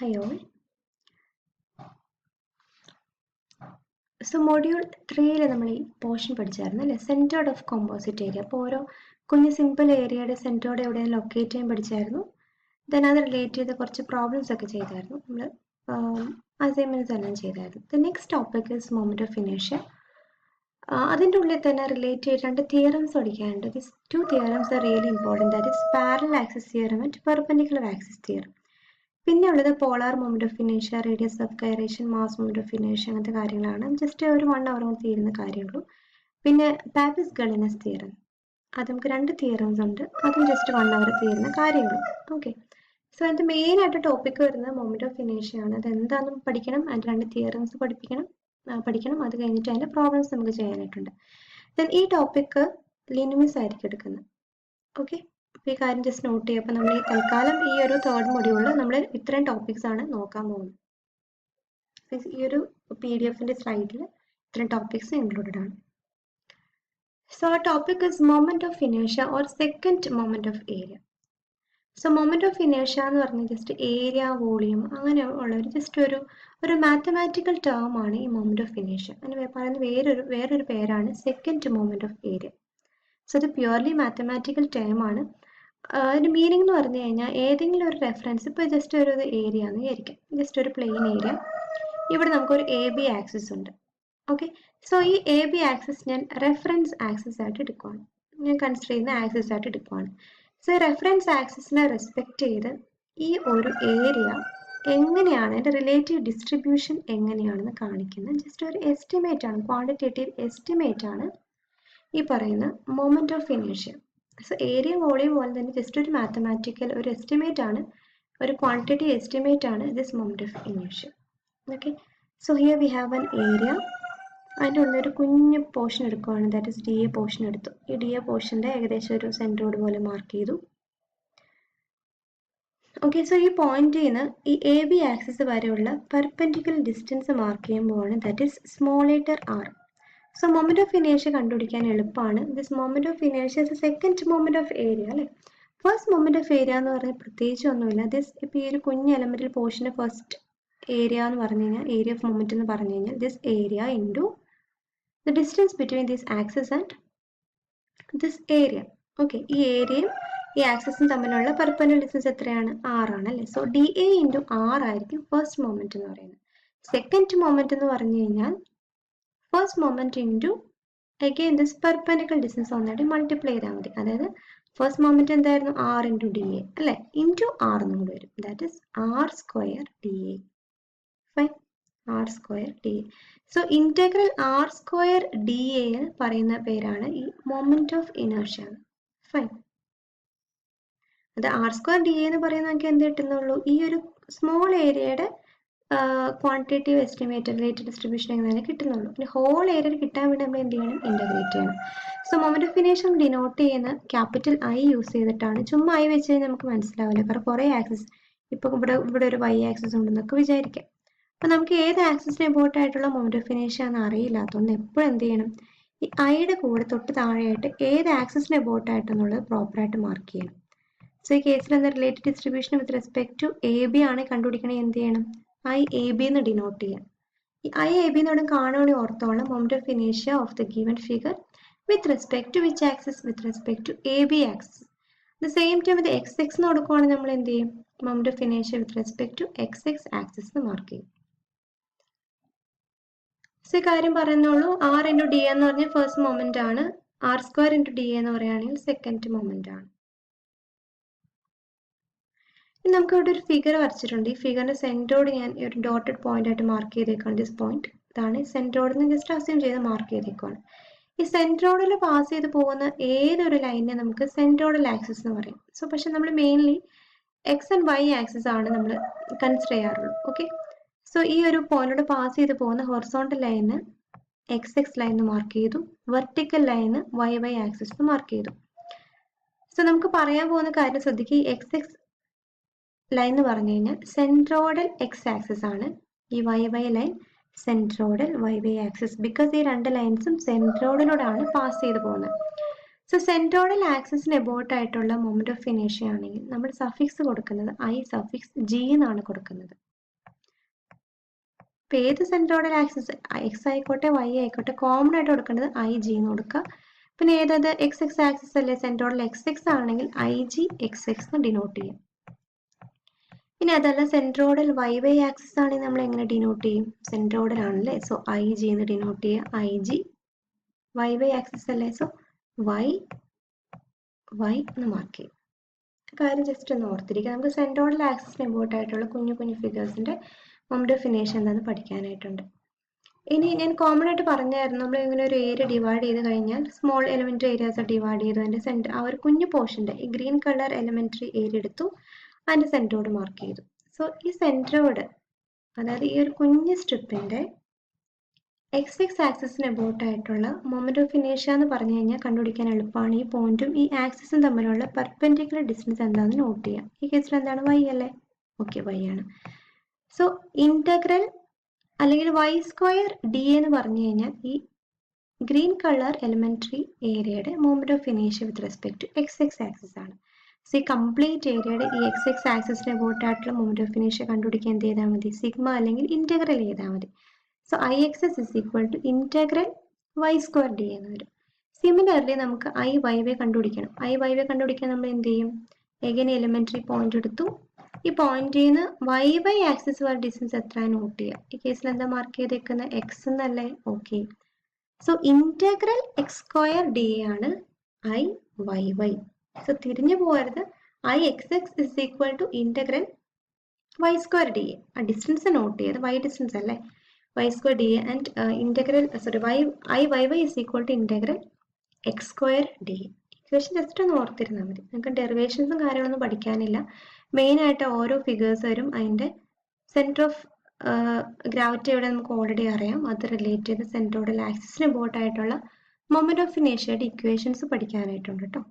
Hi all. So module 3 നമ്മൾ ഈ portion പഠിച്ചായിരുന്നു അല്ലേ, സെൻറ്റേർഡ് ഓഫ് കോമ്പോസിറ്റ് ഏരിയ. അപ്പോൾ ഓരോ കുഞ്ഞ് സിമ്പിൾ ഏരിയയുടെ സെൻറ്ററോടെ എവിടെയും ലൊക്കേറ്റ് ചെയ്യാൻ പഠിച്ചായിരുന്നു. ദെൻ അത് റിലേറ്റ് ചെയ്ത് കുറച്ച് പ്രോബ്ലംസ് ഒക്കെ ചെയ്തായിരുന്നു. നമ്മൾ അസൈൻമെൻറ്റ്സ് എല്ലാം ചെയ്തായിരുന്നു. The next topic is moment of inertia. അതിൻ്റെ ഉള്ളിൽ തന്നെ റിലേറ്റ് ചെയ്ത് രണ്ട് തിയറംസ് പഠിക്കാനുണ്ട്. This two theorems are really important. That is parallel axis theorem and perpendicular axis theorem. പിന്നെ ഉള്ളത് polar moment of inertia, radius of gyration, mass moment of inertia, അങ്ങനത്തെ കാര്യങ്ങളാണ്. ജസ്റ്റ് ഒരു 1 hour കൊണ്ട് തീരുന്ന കാര്യമുള്ളൂ. പിന്നെ പാപ്പിസ് ഗളിനസ് തിയറം, അത് നമുക്ക് രണ്ട് തിയറംസ് ഉണ്ട്, അതും ജസ്റ്റ് 1 hour തീരുന്ന കാര്യമുള്ളൂ. ഓക്കെ, സോ അതിൻ്റെ മെയിൻ ആയിട്ട് ടോപ്പിക് വരുന്നത് മൊമെന്റ് ഓഫ് ഇനേർഷ്യ ആണ്. അത് എന്താണെന്ന് പഠിക്കണം, അതിൻ്റെ രണ്ട് തിയറംസ് പഠിക്കണം. അത് കഴിഞ്ഞിട്ട് അതിൻ്റെ പ്രോബ്ലംസ് നമുക്ക് ചെയ്യാനായിട്ടുണ്ട്. ദെൻ ഈ ടോപ്പിക്ക് ലിനിമിസ് ആയിരിക്കും എടുക്കുന്നത്. ഓക്കെ, അപ്പോൾ ഈ കാര്യം ജസ്റ്റ് നോട്ട് ചെയ്യുക. അപ്പോൾ നമ്മൾ ഈ തൽക്കാലം ഈ ഒരു തേർഡ് മൊഡ്യൂളിൽ നമ്മൾ ഇത്രയും ടോപ്പിക്സ് ആണ് നോക്കാൻ പോകുന്നത്. ഈ ഒരു PDF-ന്റെ സ്ലൈഡിൽ ഇത്രയും ടോപ്പിക്സ് ഇൻക്ലൂഡഡ് ആണ്. സോ ആ topic is moment of inertia or second moment of area. So moment of inertia എന്ന് പറഞ്ഞാൽ ജസ്റ്റ് ഏരിയ, വോളിയം അങ്ങനെ ഉള്ള ഒരു മാത്തമാറ്റിക്കൽ ടേം ആണ് ഈ മൊമെന്റ് ഓഫ് ഇനേർഷ്യ. അങ്ങനെ പറയുന്ന വേറൊരു പേരാണ് second moment of area. So ഇത് പ്യുവർലി മാത്തമാറ്റിക്കൽ ടേം ആണ്. അതിൻ്റെ മീനിങ് എന്ന് പറഞ്ഞു കഴിഞ്ഞാൽ ഏതെങ്കിലും ഒരു റെഫറൻസ്, ഇപ്പോൾ ജസ്റ്റ് ഒരു ഏരിയ എന്ന് വിചാരിക്കാം, ജസ്റ്റ് ഒരു പ്ലെയിൻ ഏരിയ. ഇവിടെ നമുക്കൊരു AB ആക്സിസ് ഉണ്ട്. ഓക്കെ, സോ ഈ AB ആക്സിസ് ഞാൻ റെഫറൻസ് ആക്സിസ് ആയിട്ട് എടുക്കുവാണ്, ഞാൻ കൺസിഡർ ചെയ്യുന്ന ആക്സിസ് ആയിട്ട് എടുക്കുവാണ്. സോ റെഫറൻസ് ആക്സിസിനെ റെസ്പെക്റ്റ് ചെയ്ത് ഈ ഒരു ഏരിയ എങ്ങനെയാണ്, അതിൻ്റെ റിലേറ്റീവ് ഡിസ്ട്രിബ്യൂഷൻ എങ്ങനെയാണെന്ന് കാണിക്കുന്ന ജസ്റ്റ് ഒരു എസ്റ്റിമേറ്റ് ആണ്, ക്വാണ്ടിറ്റേറ്റീവ് എസ്റ്റിമേറ്റ് ആണ് ഈ പറയുന്ന moment of inertia. So area volume പോലെ തന്നെ ജസ്റ്റ് ഒരു മാത്തമാറ്റിക്കൽ ഒരു എസ്റ്റിമേറ്റ് ആണ്, ഒരു ക്വാണ്ടിറ്റേറ്റീവ് എസ്റ്റിമേറ്റ് ആണ് this moment of inertia. Okay, so here we have an area. അതിൻ്റെ ഉള്ളിൽ ഒരു കുഞ്ഞ് പോർഷൻ എടുക്കുകയാണ്, ദാറ്റ് ഇസ് DA പോർഷൻ എടുത്തു. ഈ DA പോർഷൻ്റെ ഏകദേശം ഒരു സെൻറ്ററോഡ് പോലെ മാർക്ക് ചെയ്തു. ഓക്കെ, സോ ഈ പോയിന്റിൽ നിന്ന് ഈ AB ആക്സിസ് വരെയുള്ള പെർപെൻഡിക്കുലർ ഡിസ്റ്റൻസ് മാർക്ക് ചെയ്യുമ്പോഴാണ്, that is small letter r. So moment of inertia കണ്ടുപിടിക്കാൻ എളുപ്പമാണ്. This moment of inertia is second moment of area അല്ലേ. ഫസ്റ്റ് മൊമെന്റ് ഓഫ് ഏരിയ എന്ന് പറഞ്ഞാൽ പ്രത്യേകിച്ച് ഒന്നുമില്ല. ദിസ് ഇപ്പോൾ ഈ ഒരു കുഞ്ഞ് എലമെന്റൽ പോർഷൻ്റെ ഫസ്റ്റ് ഏരിയ എന്ന് പറഞ്ഞു കഴിഞ്ഞാൽ, ഏരിയ ഓഫ് മൊമെന്റ് എന്ന് പറഞ്ഞു കഴിഞ്ഞാൽ this area into the distance between this axis and this area. Okay, ഈ ഏരിയയും ഈ ആക്സിസും തമ്മിലുള്ള പെർപെൻഡിക്കുലർ ഡിസ്റ്റൻസ് എത്രയാണ്? r ആണ് അല്ലേ. സോ DA ഇൻറ്റു r ആയിരിക്കും ഫസ്റ്റ് മൊമെന്റ് എന്ന് പറയുന്നത്. സെക്കൻഡ് മൊമെന്റ് എന്ന് പറഞ്ഞു കഴിഞ്ഞാൽ first moment into again this perpendicular distance ഒന്നായിട്ട് മൾട്ടിപ്ലൈ ചെയ്താൽ മതി. അതായത് ഫസ്റ്റ് മൊമെന്റ് എന്തായിരുന്നു? r ഇൻറ്റു DA അല്ലേ, ഇൻറ്റു r എന്നും കൂടി വരും. That is r square DA. Fine, r square DA. So integral r square DA എന്ന് പറയുന്ന പേരാണ് ഈ മൊമെന്റ് ഓഫ് ഇനേർഷ്യ. ഫൈൻ, അത് r സ്ക്വയർ DA എന്ന് പറയുന്നത് നമുക്ക് എന്ത് കിട്ടുന്നുള്ളൂ? ഈ ഒരു സ്മോൾ ഏരിയയുടെ ക്വാണ്ടിറ്റേറ്റീവ് എസ്റ്റിമേറ്റ് റിലേറ്റഡ് ഡിസ്ട്രിബ്യൂഷൻ എങ്ങനെ കിട്ടുന്നുള്ളൂ. പിന്നെ ഹോൾ ഏരിയ കിട്ടാൻ വേണ്ടി നമ്മൾ എന്ത് ചെയ്യണം? ഇൻ്റഗ്രേറ്റ് ചെയ്യണം. So moment of inertia denote ചെയ്യുന്ന ക്യാപിറ്റൽ I യൂസ് ചെയ്തിട്ടാണ്. ചുമ്മാ I വെച്ച് കഴിഞ്ഞാൽ നമുക്ക് മനസ്സിലാവില്ല, കാരണം കുറേ ആക്സിസ്, ഇപ്പോൾ ഇവിടെ ഒരു Y ആക്സിസ് ഉണ്ടെന്നൊക്കെ വിചാരിക്കാം. അപ്പോൾ നമുക്ക് ഏത് ആക്സിസിന് എബോട്ട് ആയിട്ടുള്ള മൊമെന്റ് ഓഫ് ഇനേർഷ്യ എന്ന് അറിയില്ലാത്തതുകൊണ്ട് എപ്പോഴും എന്ത് ചെയ്യണം? ഈ Iയുടെ കൂടെ തൊട്ട് താഴെയായിട്ട് ഏത് ആക്സിസിന് എബോട്ട് ആയിട്ടെന്നുള്ളത് പ്രോപ്പറായിട്ട് മാർക്ക് ചെയ്യണം. സോ ഈ കേസിൽ എന്താ, related distribution with respect to AB ആണ് കണ്ടുപിടിക്കണേ, എന്ത് ചെയ്യണം? IAB എന്ന് ഡിനോട്ട് ചെയ്യാം. ഈ IAB എന്നോട് കാണുവാണെങ്കിൽ ഓർത്തോളം moment of inertia of the given figure with respect to which axis? With respect to AB axis. The same time ഇത് XX എന്ന് കൊടുക്കുവാണെങ്കിൽ നമ്മൾ എന്ത് ചെയ്യും? Moment of inertia with respect to XX axis എന്ന് മാർക്ക് ചെയ്യും. സോ ഈ കാര്യം പറയുന്നുള്ളൂ. R ഇൻറ്റു DA എന്ന് പറഞ്ഞാൽ ഫസ്റ്റ് മൊമെന്റ് ആണ്, R സ്ക്വയർ ഇൻറ്റു DA എന്ന് പറയുകയാണെങ്കിൽ സെക്കൻഡ് മൊമെന്റ് ആണ്. ഇനി നമുക്ക് ഇവിടെ ഒരു ഫിഗർ വരച്ചിട്ടുണ്ട്. ഈ ഫിഗറിന്റെ സെൻറ്ററോട് ഞാൻ ഒരു ഡോട്ടഡ് പോയിന്റ് ആയിട്ട് മാർക്ക് ചെയ്തേക്കാണ്. ദിസ് പോയിന്റ് ഇതാണ് സെൻറ്ററോഡ് എന്ന് ജസ്റ്റ് അസ്യൂം ചെയ്ത് മാർക്ക് ചെയ്തേക്കാണ്. ഈ സെൻറ്ററോഡിൽ പാസ് ചെയ്ത് പോകുന്ന ഏതൊരു ലൈനിനെ നമുക്ക് സെൻറ്ററോഡൽ ആക്സിസ് എന്ന് പറയും. സോ പക്ഷെ നമ്മൾ mainly X and Y axis ആണ് നമ്മൾ കൺസിഡർ ചെയ്യാറുള്ളൂ. ഓക്കെ, സോ ഈ ഒരു പോയിന്റിലൂടെ പാസ് ചെയ്ത് പോകുന്ന ഹൊറിസോണ്ടൽ ലൈന് XX ലൈൻ എന്ന് മാർക്ക് ചെയ്തു, വെർട്ടിക്കൽ ലൈന് YY ആക്സിസ് എന്ന് മാർക്ക് ചെയ്തു. സോ നമുക്ക് പറയാൻ പോകുന്ന കാര്യം ശ്രദ്ധിക്കുക. ഈ XX ലൈൻ എന്ന് പറഞ്ഞു കഴിഞ്ഞാൽ സെൻട്രോഡൽ X ആക്സിസ് ആണ്, ഈ YY line centroidal YY axis. Because ഈ രണ്ട് ലൈൻസും സെൻട്രോഡിലൂടെയാണ് പാസ് ചെയ്ത് പോകുന്നത്. സോ സെൻട്രോഡൽ ആക്സിസിന് എബോട്ട് ആയിട്ടുള്ള മൊമെന്റ് ഓഫ് ഇനേർഷ്യ ആണെങ്കിൽ നമ്മൾ സഫിക്സ് കൊടുക്കുന്നത് I സഫിക്സ് G എന്നാണ് കൊടുക്കുന്നത്. ഇപ്പൊ ഏത് സെൻട്രോയിഡൽ ആക്സിസ് എക്സ് ആയിക്കോട്ടെ വൈ ആയിക്കോട്ടെ കോമൺ ആയിട്ട് കൊടുക്കേണ്ടത് ഐ ജി എന്ന് കൊടുക്കുക. പിന്നെ ഏതത് എക്സ് എക്സ് ആക്സിസ് അല്ലേ, സെൻട്രോയിഡൽ എക്സ് എക്സ് ആണെങ്കിൽ ഐ ജി എക്സ് എക്സ് എന്ന് ഡിനോട്ട് ചെയ്യും. ഇനി അതല്ല സെൻട്രോയിഡൽ വൈ വൈ ആക്സിസ് ആണെങ്കിൽ നമ്മൾ എങ്ങനെ ഡിനോട്ട് ചെയ്യും? സെൻട്രോയിഡൽ ആണല്ലേ, സോ ഐ ജി എന്ന് ഡിനോട്ട് ചെയ്യുക. I G Y Y axis അല്ലേ, സോ വൈ വൈ എന്ന് മാർക്ക് ചെയ്യും. കാര്യം ജസ്റ്റ് ഒന്ന് ഓർത്തിരിക്കുക. നമുക്ക് സെൻട്രോയിഡൽ ആക്സിസിന് ഇമ്പോർട്ട് ആയിട്ടുള്ള കുഞ്ഞു കുഞ്ഞു ഫിഗേഴ്സിന്റെ മൊമെന്റ് ഓഫ് ഇനേഷ്യ എന്താണെന്ന് പഠിക്കാനായിട്ടുണ്ട്. ഇനി ഞാൻ കോമൺ ആയിട്ട് പറഞ്ഞായിരുന്നു, നമ്മൾ ഇങ്ങനെ ഒരു ഏരിയ ഡിവൈഡ് ചെയ്ത് കഴിഞ്ഞാൽ സ്മോൾ എലിമെന്ററി ഏരിയാസ് ഡിവൈഡ് ചെയ്തു. അതിന്റെ സെന്റർ ആ ഒരു കുഞ്ഞു പോർഷന്റെ ഈ ഗ്രീൻ കളർ എലിമെന്ററി ഏരിയ എടുത്തു, അതിന്റെ സെന്ററോട് മാർക്ക് ചെയ്തു. സോ ഈ സെന്ററോട്, അതായത് ഈ ഒരു കുഞ്ഞു സ്ട്രിപ്പിന്റെ എക്സ് എക്സ് ആക്സിസിന് അബൌട്ട് ആയിട്ടുള്ള മൊമെന്റ് ഓഫ് ഇനേഷ്യ എന്ന് പറഞ്ഞു കഴിഞ്ഞാൽ കണ്ടുപിടിക്കാൻ എളുപ്പമാണ്. ഈ പോയിന്റും ഈ ആക്സിസും തമ്മിലുള്ള പെർപെൻഡിക്കുലർ ഡിസ്റ്റൻസ് എന്താണെന്ന് നോട്ട് ചെയ്യാം. ഈ കേസിൽ എന്താണ്? വൈ അല്ലേ? ഓക്കെ, വൈ ആണ്. സോ ഇന്റഗ്രൽ അല്ലെങ്കിൽ വൈ സ്ക്വയർ ഡി എന്ന് പറഞ്ഞു കഴിഞ്ഞാൽ ഈ ഗ്രീൻ കളർ എലിമെന്ററി ഏരിയയുടെ മൊമെന്റ് ഓഫ് ഇനേഷ്യ with respect to x x axis ആണ്. സോ ഈ കംപ്ലീറ്റ് ഏരിയയുടെ ഈ എക്സ് എക്സ് ആക്സിസിന് അബൌട്ട് ആയിട്ടുള്ള മൊമെന്റ് ഓഫ് ഇനേഷ്യ കണ്ടുപിടിക്കാൻ എന്ത് ചെയ്താൽ മതി? സിഗ്മ അല്ലെങ്കിൽ ഇന്റഗ്രൽ ചെയ്താൽ മതി. So I x s is equal to integral Y square d എന്ന് വരും. സിമിലർലി നമുക്ക് ഐ വൈ വൈ കണ്ടുപിടിക്കണം. ഐ വൈ വൈ കണ്ടുപിടിക്കാൻ നമ്മൾ എന്ത് ചെയ്യും? എഗൈൻ എലിമെന്ററി പോയിന്റ് എടുത്തു, ഈ പോയിന്റിൽ നിന്ന് വൈ വൈ ആക്സിസ് വരെ ഡിസ്റ്റൻസ് എത്ര നോട്ട് ചെയ്യുക. ഈ കേസിൽ എന്താ മാർക്ക് ചെയ്തേക്കുന്നത്? എക്സ് എന്നല്ലേ? Okay, so integral X square D ആണ് ഐ വൈ വൈ. സോ തിരിഞ്ഞു പോകരുത്. I X X is equal to integral Y square D. ആ ഡിസ്റ്റൻസ് നോട്ട് ചെയ്ത്, വൈ ഡിസ്റ്റൻസ് അല്ലേ, y square dA and integral I y y is equal to integral x square dA. Equation just ഒന്ന് ഓർത്തിരുന്നാൽ മതി. നിങ്ങൾക്ക് ഡെറിവേഷൻസും കാര്യങ്ങളൊന്നും പഠിക്കാനില്ല. Main ആയിട്ട് ഓരോ figures വരും, അതിന്റെ സെന്റർ ഓഫ് ഗ്രാവിറ്റി എവിടെ നമുക്ക് ഓൾറെഡി അറിയാം. അത് റിലേറ്റ് ചെയ്ത് സെൻട്രോയിഡൽ ആക്സിസിന് അബൌട്ട് ആയിട്ടുള്ള മൊമെന്റ് ഓഫ് ഇനേഷ്യയുടെ ഇക്വേഷൻസ് പഠിക്കാനായിട്ടുണ്ട് കേട്ടോ.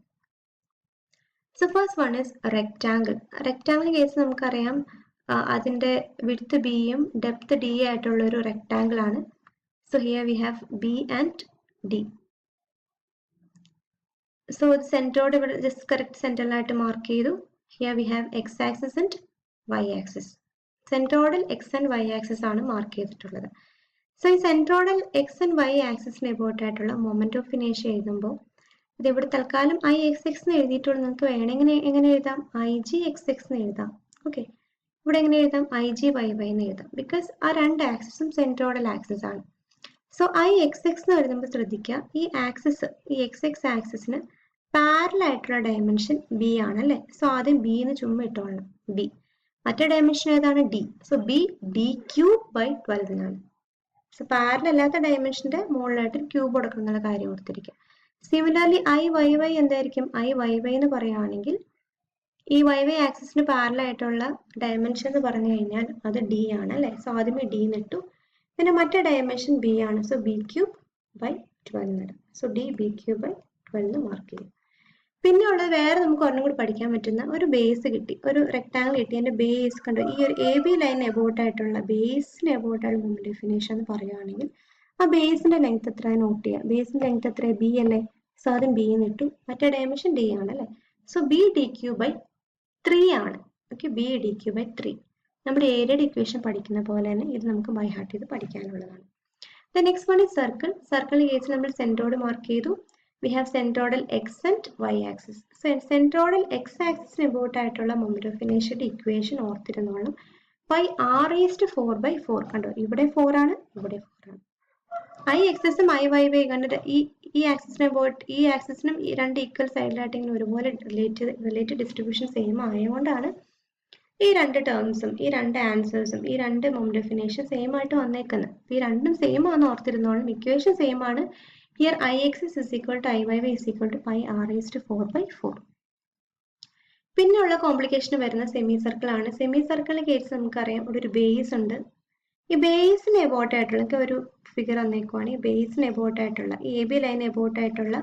So first one is rectangle. Rectangle case നമുക്കറിയാം, അതിന്റെ വിഡ്ത്ത് ബിയും ഡെപ്ത് ഡി ആയിട്ടുള്ള ഒരു റെക്ടാങ്കിൾ ആണ്. So here we have b and d. So centroid ഇവിടെ ജസ്റ്റ് കറക്റ്റ് സെന്ററിലായിട്ട് മാർക്ക് ചെയ്തു. Here we have x axis and Y axis. Centroidal x and Y axis ആണ് മാർക്ക് ചെയ്തിട്ടുള്ളത്. സോ ഈ സെന്ററോഡിൽ എക്സ് ആൻഡ് വൈ ആക്സിസിന് about ആയിട്ടുള്ള moment of ഇനേഷ്യ എഴുതുമ്പോൾ ഇത് ഇവിടെ തൽക്കാലം ഐ എക്സ് എക്സ് എന്ന് എഴുതിയിട്ടുള്ളൂ. നിങ്ങൾക്ക് വേണമെങ്കിൽ എങ്ങനെ എഴുതാം? ഐ ജി എക്സ് എക്സ് എന്ന് എഴുതാം. ഓക്കെ, ഇവിടെ എങ്ങനെ എഴുതാം? ഐ ജി വൈ വൈ എന്ന് എഴുതാം. ബിക്കോസ് ആ രണ്ട് ആക്സിസും സെൻട്രോയിഡൽ ആക്സിസ് ആണ്. സോ ഐ എക്സ് എക്സ് എന്ന് എഴുതുമ്പോൾ ശ്രദ്ധിക്കുക, ഈ ആക്സിസ്, ഈ എക്സ് എക്സ് ആക്സിസിന് പാരലൽ ആയിട്ടുള്ള ഡയമെൻഷൻ ബി ആണല്ലേ. സോ ആദ്യം ബി എന്ന് ചുമ്മാ ഇട്ടോളണം, ബി. മറ്റേ ഡയമെൻഷൻ ഏതാണ്? D. So B D cube by 12 എന്നാണ്. സോ പാരലൽ അല്ലാത്ത ഡയമെൻഷന്റെ മുകളിലായിട്ട് ക്യൂബ് കൊടുക്കണം എന്നുള്ള കാര്യം ഓർത്തിരിക്കുക. സിമിലർലി ഐ വൈ വൈ എന്തായിരിക്കും? ഐ വൈ വൈ എന്ന് പറയുകയാണെങ്കിൽ ഈ വൈ വൈ ആക്സിസിന് പാരലൽ ആയിട്ടുള്ള ഡയമെൻഷൻ എന്ന് പറഞ്ഞു കഴിഞ്ഞാൽ അത് ഡി ആണ് അല്ലേ. സോ ആദ്യമേ ഡി നിട്ടു, പിന്നെ മറ്റേ ഡയമെൻഷൻ ബി ആണ്. സോ ബി ക്യൂബ് ബൈ 12 നിടും. So d b cube by 12 mark ചെയ്യും. പിന്നെ ഉള്ളത് വേറെ നമുക്ക് ഒരെണ്ണം കൂടി പഠിക്കാൻ പറ്റുന്ന ഒരു ബേസ് കിട്ടി, ഒരു റെക്ടാങ്കിൾ കിട്ടി. അതിന്റെ ബേസ് കണ്ടു, ഈ ഒരു എ ബി ലൈൻ എബൌട്ട് ആയിട്ടുള്ള ബേസിന് എബൌട്ട് ആയിട്ടുള്ള മൊമെന്റ് ഡെഫിനേഷൻ എന്ന് പറയുകയാണെങ്കിൽ ആ ബേസിന്റെ ലെങ്ത് എത്ര നോട്ട് ചെയ്യുക. ബേസിന്റെ ലെങ്ത് എത്ര? ബി അല്ലേ. സോ ആദ്യം ബി നിട്ടു, മറ്റേ ഡയമെൻഷൻ ഡി ആണ് അല്ലേ. So B D cube by 3 ആണ്. Okay, B D cube by 3. നമ്മുടെ ഏരിയയുടെ ഇക്വേഷൻ പഠിക്കുന്ന പോലെ തന്നെ ഇത് നമുക്ക് ബൈ ഹാർട്ട് ചെയ്ത് പഠിക്കാനുള്ളതാണ്. The next one is circle. സർക്കിളിന്റെ കേസിൽ നമ്മൾ സെന്ററോട് മാർക്ക് ചെയ്തു. We have centroidal x and Y axis. So centroidal x ആക്സിസിന് അബൌട്ട് ആയിട്ടുള്ള മൊമെന്റ് ഓഫ് ഇനേഷ്യയുടെ ഇക്വേഷൻ ഓർത്തിരുന്നോളാം. Pi r raised 4/4. കണ്ടോ, ഇവിടെ 4 ആണ്, ഇവിടെ 4 ആണ്. ഐ എക്സസും ഐ വൈ വൈ കണ്ടിട്ട് ഈ ആക്സിസിനെ അബൌട്ട്, ഈ ആക്സിസിനും ഈ രണ്ട് ഈക്വൽ സൈഡിലായിട്ട് ഇങ്ങനെ ഒരുപോലെ റിലേറ്റഡ് ഡിസ്ട്രിബ്യൂഷൻ സെയിം ആയതുകൊണ്ടാണ് ഈ രണ്ട് ടേംസും ഈ രണ്ട് ആൻസേഴ്സും ഈ രണ്ട് മൊമെന്റ് ഓഫ് ഇനേഷ്യ സെയിം ആയിട്ട് വന്നേക്കുന്നത്. ഈ രണ്ടും സെയിം ആണെന്ന് ഓർത്തിരുന്നോളും. ഇക്വേഷൻ സെയിം ആണ്. Here I X is equal to I Y Y is equal to pi R raised 4/4. പിന്നെയുള്ള കോംപ്ലിക്കേഷൻ വരുന്ന സെമി സർക്കിൾ ആണ്. സെമി സർക്കിളിന്റെ കേസ് നമുക്കറിയാം, ഇവിടെ ഒരു ബേസ് ഉണ്ട്. ഈ ബേസിന് എബൌട്ട് ആയിട്ടുള്ള ഒരു ഫിഗർ വന്നേക്കുവാണ്. ഈ ബേസിന് എബൌട്ട് ആയിട്ടുള്ള ഈ എ ബി ലൈൻ എബൌട്ട് ആയിട്ടുള്ള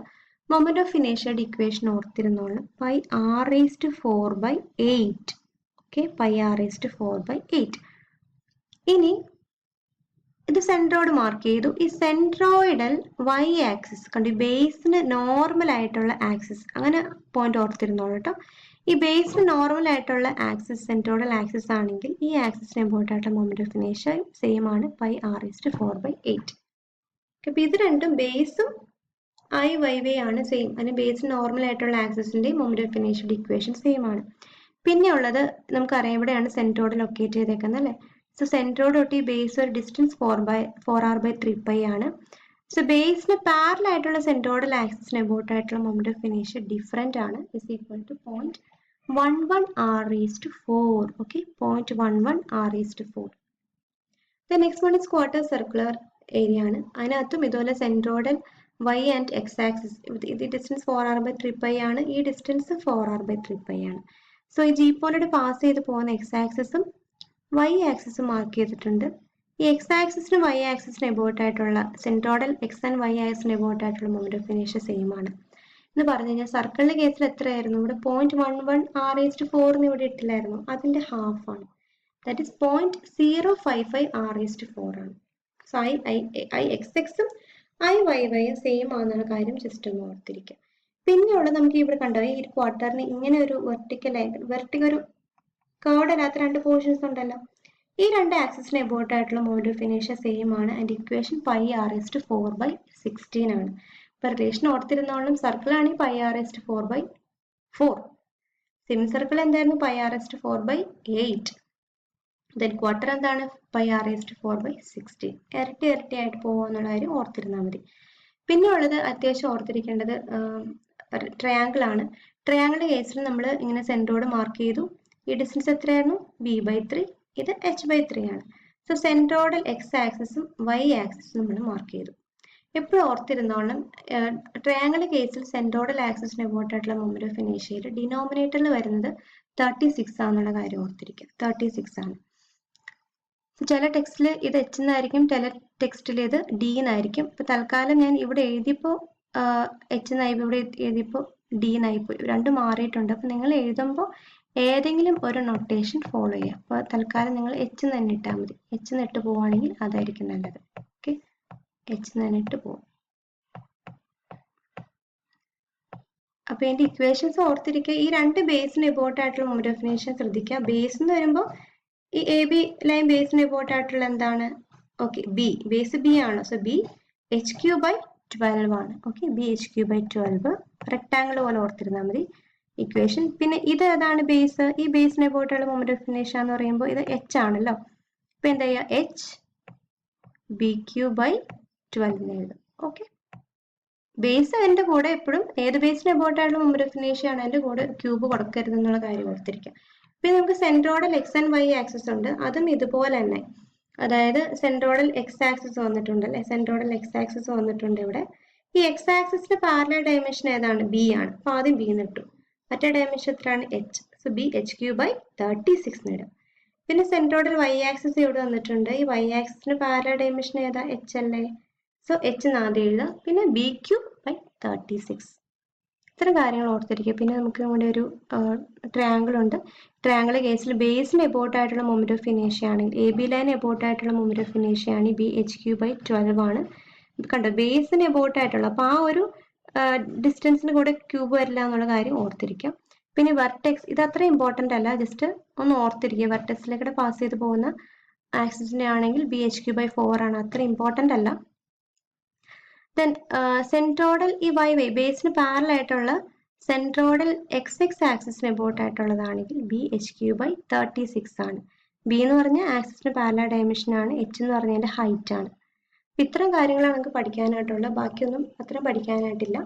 മൊമെന്റ് ഓഫ് ഇനേഷ്യയുടെ ഇക്വേഷൻ ഓർത്തിരുന്നോളാം. Pi R raised 4/8. Okay, pi R raised 4/8. ഇനി ഇത് സെൻട്രോയിഡ് മാർക്ക് ചെയ്തു. ഈ സെൻട്രോയിഡൽ വൈ ആക്സിസ് കണ്ടു, ഈ ബേസിന് നോർമൽ ആയിട്ടുള്ള ആക്സിസ്, അങ്ങനെ പോയിന്റ് ഓർത്തിരുന്നോളൂ കേട്ടോ. ഈ ബേസിന് നോർമൽ ആയിട്ടുള്ള ആക്സിസ് സെൻട്രോയിഡൽ ആക്സിസ് ആണെങ്കിൽ ഈ ആക്സിസിന് എബൌട്ട് ആയിട്ടുള്ള മൊമെന്റ് ഓഫ് ഇനേഷ്യ സെയിം ആണ് പൈ r⁴/8. അപ്പൊ ഇത് രണ്ടും ബേസും ഐ വൈ വൈ ആണ് സെയിം. അതിന് ബേസ് നോർമൽ ആയിട്ടുള്ള ആക്സിസിന്റെ മൊമെന്റ് ഓഫ് ഇനേഷ്യയുടെ ഇക്വേഷൻ സെയിം ആണ്. പിന്നെ ഉള്ളത് നമുക്കറിയാം ഇവിടെയാണ് സെൻട്രോയിഡ് ലൊക്കേറ്റ് ചെയ്തേക്കുന്നത് അല്ലേ. സോ സെൻട്രോയിഡ് തൊട്ട് ഈ ബേസ് ഒരു ഡിസ്റ്റൻസ് 4r/3π ആണ്. സോ ബേസിന് പാരലൽ ആയിട്ടുള്ള സെൻട്രോയിഡൽ ആക്സിസിന് എബൌട്ട് ആയിട്ടുള്ള മൊമെന്റ് ഓഫ് ഇനേഷ്യ ഡിഫറെന്റ് ആണ്, is equal to 0.11 r⁴. Okay, 0.11 r⁴. The next one is quarter circular area ആണ്. അതിനകത്തും ഇതുപോലെ centroidal y and X axis, ഇത് ഡിസ്റ്റൻസ് 4r/3π ആണ്, ഈ ഡിസ്റ്റൻസ് 4r/3π ആണ്. സോ ഈ ജി പോയിന്റ് പാസ് ചെയ്ത് പോകുന്ന എക്സ് ആക്സിസും y ആക്സിസും മാർക്ക് ചെയ്തിട്ടുണ്ട്. ഈ എക്സ് ആക്സിസിനും y ആക്സിസിനും എബൌട്ട് ആയിട്ടുള്ള സെൻട്രോയിഡൽ എക്സ് ആൻഡ് y ആക്സിസിന് എബൌട്ട് ആയിട്ടുള്ള മൊമെന്റ് ഓഫ് ഇനേഷ്യ സെയിം ആണ് എന്ന് പറഞ്ഞു കഴിഞ്ഞാൽ സർക്കിളിന്റെ കേസിൽ എത്രയായിരുന്നു? ഇവിടെ 0.11 r⁴ എന്ന് ഇവിടെ ഇട്ടില്ലായിരുന്നു, അതിന്റെ ഹാഫ് ആണ്. ദാറ്റ് ഇസ് 0.055 r⁴ ആണ്. സോ ഐ എക്സ് എക്സും ഐ വൈ വൈയും സെയിം ആണെന്നുള്ള കാര്യം ജസ്റ്റ് ഒന്ന് ഓർത്തിരിക്കുക. പിന്നെയുള്ള നമുക്ക് ഇവിടെ കണ്ടോ ഈ ക്വാർട്ടറിന് ഇങ്ങനെ ഒരു വെർട്ടിക്കൽ ഒരു കർവ്ഡ് അല്ലാത്ത രണ്ട് പോർഷൻസ് ഉണ്ടല്ലോ. ഈ രണ്ട് ആക്സിസിന് എബൌട്ട് ആയിട്ടുള്ള മൊമെന്റ് ഓഫ് ഇനേഷ്യ സെയിം ആണ്. ആൻഡ് ഇക്വേഷൻ പൈ r⁴/16 ആണ്. ഇപ്പൊ റിലേഷൻ ഓർത്തിരുന്നോളും, സർക്കിൾ ആണെങ്കിൽ പൈ r⁴/4, സെമി സർക്കിൾ എന്തായിരുന്നു പൈ r⁴/8, ദെൻ ക്വാർട്ടർ എന്താണ് പൈ r⁴/16. ഇരട്ടി ആയിട്ട് പോകുമെന്നുള്ള കാര്യം ഓർത്തിരുന്നാൽ മതി. പിന്നെ ഉള്ളത് അത്യാവശ്യം ഓർത്തിരിക്കേണ്ടത് ട്രയാങ്കിൾ ആണ്. ട്രയാങ്കിളിന്റെ കേസിൽ നമ്മൾ ഇങ്ങനെ സെൻട്രോയിഡ് മാർക്ക് ചെയ്തു. ഈ ഡിസ്റ്റൻസ് എത്രയായിരുന്നു? b/3, ഇത് h/3 ആണ്. സോ സെൻട്രോയിഡൽ എക്സ് ആക്സിസും y ആക്സിസും നമ്മൾ മാർക്ക് ചെയ്തു. എപ്പോഴും ഓർത്തിരുന്നോളം ട്രയാങ്കിളിന്റെ കേസിൽ സെൻട്രോയിഡൽ ആക്സിസിന് എബൌട്ട് ആയിട്ടുള്ള മൊമെന്റ് ഓഫ് ഇനേഷ്യയിൽ ഡിനോമിനേറ്ററിൽ വരുന്നത് 36 ആണെന്നുള്ള കാര്യം ഓർത്തിരിക്കുക. 36 ആണ്. ചില ടെക്സ്റ്റിൽ ഇത് h എന്നായിരിക്കും, ചില ടെക്സ്റ്റിൽ ഇത് d എന്നായിരിക്കും. ഇപ്പൊ തൽക്കാലം ഞാൻ ഇവിടെ എഴുതിയപ്പോൾ h എന്നായി, ഇവിടെ എഴുതിയപ്പോൾ d എന്നായിപ്പോയി, രണ്ടും മാറിയിട്ടുണ്ട്. അപ്പൊ നിങ്ങൾ എഴുതുമ്പോൾ ഏതെങ്കിലും ഒരു നൊട്ടേഷൻ ഫോളോ ചെയ്യുക. അപ്പോൾ തൽക്കാലം നിങ്ങൾ h തന്നെ ഇട്ടാൽ മതി. h എന്നിട്ട് പോവുകയാണെങ്കിൽ അതായിരിക്കും നല്ലത്. ഓക്കെ, h തന്നെ ഇട്ട് പോവും. അപ്പൊ ഇതിന്റെ ഇക്വേഷൻസ് ഓർത്തിരിക്കുക. ഈ രണ്ട് ബേസിന് എബൌട്ട് ആയിട്ടുള്ള മൊമെന്റ് ഓഫ് ഇനേഷ്യ ശ്രദ്ധിക്കുക. ബേസ് എന്ന് വരുമ്പോൾ ഈ a b line basin about ആയിട്ടുള്ള എന്താണ്? ഓക്കെ, ബി, ബേസ് ബി ആണ്. സോ ബി hq/12 ആണ്. ഓക്കെ, ബി hq/12 റെക്ടാങ്കിൾ പോലെ ഓർത്തിരുന്നാൽ മതി ഇക്വേഷൻ. പിന്നെ ഇത് ഏതാണ് ബേസ്? ഈ ബേസിന് എബൌട്ട് ഉള്ള മൊമെന്റ് ഓഫ് ഇനേഷ്യ എന്ന് പറയുമ്പോൾ ഇത് h ആണല്ലോ. അപ്പൊ എന്താ ചെയ്യുക? h bq/12 എഴുതും. ഓക്കെ, ബേസ് എൻ്റെ കൂടെ എപ്പോഴും ഏത് ബേസിന് എബൌട്ട് ആയിട്ടുള്ള മൊമെന്റ് ഓഫ് ഇനേഷ്യ ആണ് എൻ്റെ കൂടെ ക്യൂബ് കൊടുക്കരുത് എന്നുള്ള കാര്യം ഓർത്തിരിക്കുക. പിന്നെ നമുക്ക് centroidal X and Y axis ഉണ്ട്, അതും ഇതുപോലെ തന്നെ. അതായത് സെൻട്രോയിഡൽ എക്സ് ആക്സിസ് വന്നിട്ടുണ്ട് അല്ലെ, സെൻട്രോയിഡൽ എക്സ് ആക്സിസ് വന്നിട്ടുണ്ട് ഇവിടെ. ഈ എക്സ് ആക്സിസിന്റെ പാരലൽ ഡയമെൻഷൻ ഏതാണ്? ബി ആണ്. അപ്പൊ ആദ്യം ബി എന്നിട്ടു. മറ്റേ ഡയമെൻഷൻ എത്രയാണ്? h. സോ ബി hq/36 നേടും. പിന്നെ സെൻട്രോയിഡൽ വൈ ആക്സിസ് ഇവിടെ വന്നിട്ടുണ്ട്. ഈ വൈ ആക്സിസിന്റെ പാരലൽ ഡയമെൻഷൻ ഏതാ? h അല്ലേ. സോ h എന്ന് ആദ്യം എഴുതാം. പിന്നെ bq/36. ഇത്തരം കാര്യങ്ങൾ ഓർത്തിരിക്കുക. പിന്നെ നമുക്ക് ഇവിടെ ഒരു ട്രയാങ്കിൾ ഉണ്ട്. ട്രയാങ്കിൾ കേസിൽ ബേസിന് എബൌട്ട് ആയിട്ടുള്ള മൊമെന്റ് ഓഫ് ഇനേഷ്യ ആണെങ്കിൽ, എ ബി ലൈൻ എബൌട്ട് ആയിട്ടുള്ള മൊമെന്റ് ഓഫ് ഇനേഷ്യ ആണെങ്കിൽ ബി hq/12 ആണ്. കണ്ടോ, ബേസിന് എബൌട്ട് ആയിട്ടുള്ള, അപ്പൊ ആ ഒരു ഡിസ്റ്റൻസിന് കൂടെ ക്യൂബ് വരില്ല എന്നുള്ള കാര്യം ഓർത്തിരിക്കാം. പിന്നെ വെർട്ടെക്സ്, ഇത് അത്ര ഇമ്പോർട്ടന്റ് അല്ല, ജസ്റ്റ് ഒന്ന് ഓർത്തിരിക്കുക. വെർട്ടെക്സിലേക്കൂടെ പാസ് ചെയ്ത് പോകുന്ന ആക്സിസിന്റെ ആണെങ്കിൽ ബി hq/4 ആണ്, അത്ര ഇമ്പോർട്ടന്റ് അല്ല. ദെൻ സെൻട്രോയിഡൽ ഈ വൈ വൈ ബേസിന് പാരലൽ ആയിട്ടുള്ള സെൻട്രോയിഡൽ എക്സ് എക്സ് ആക്സിസിന് എബൌട്ട് ആയിട്ടുള്ളതാണെങ്കിൽ ബി hq/36 ആണ്. ബി എന്ന് പറഞ്ഞാൽ ആക്സിസിന് പാരലൽ ഡയമെൻഷൻ ആണ്, h എന്ന് പറഞ്ഞതിന്റെ ഹൈറ്റ് ആണ്. ഇത്തരം കാര്യങ്ങളാണ് നമുക്ക് പഠിക്കാനായിട്ടുള്ളത്, ബാക്കിയൊന്നും അത്ര പഠിക്കാനായിട്ടില്ല.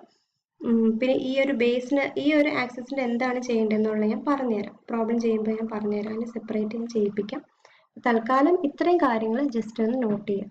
പിന്നെ ഈ ഒരു ബേസിന് ഈ ഒരു ആക്സിസിന്റെ എന്താണ് ചെയ്യേണ്ടതെന്നുള്ളത് ഞാൻ പറഞ്ഞുതരാം. പ്രോബ്ലം ചെയ്യുമ്പോൾ ഞാൻ പറഞ്ഞുതരാം, അതിന് സെപ്പറേറ്റ് ചെയ്യിപ്പിക്കാം. തൽക്കാലം ഇത്രയും കാര്യങ്ങൾ ജസ്റ്റ് ഒന്ന് നോട്ട് ചെയ്യാം.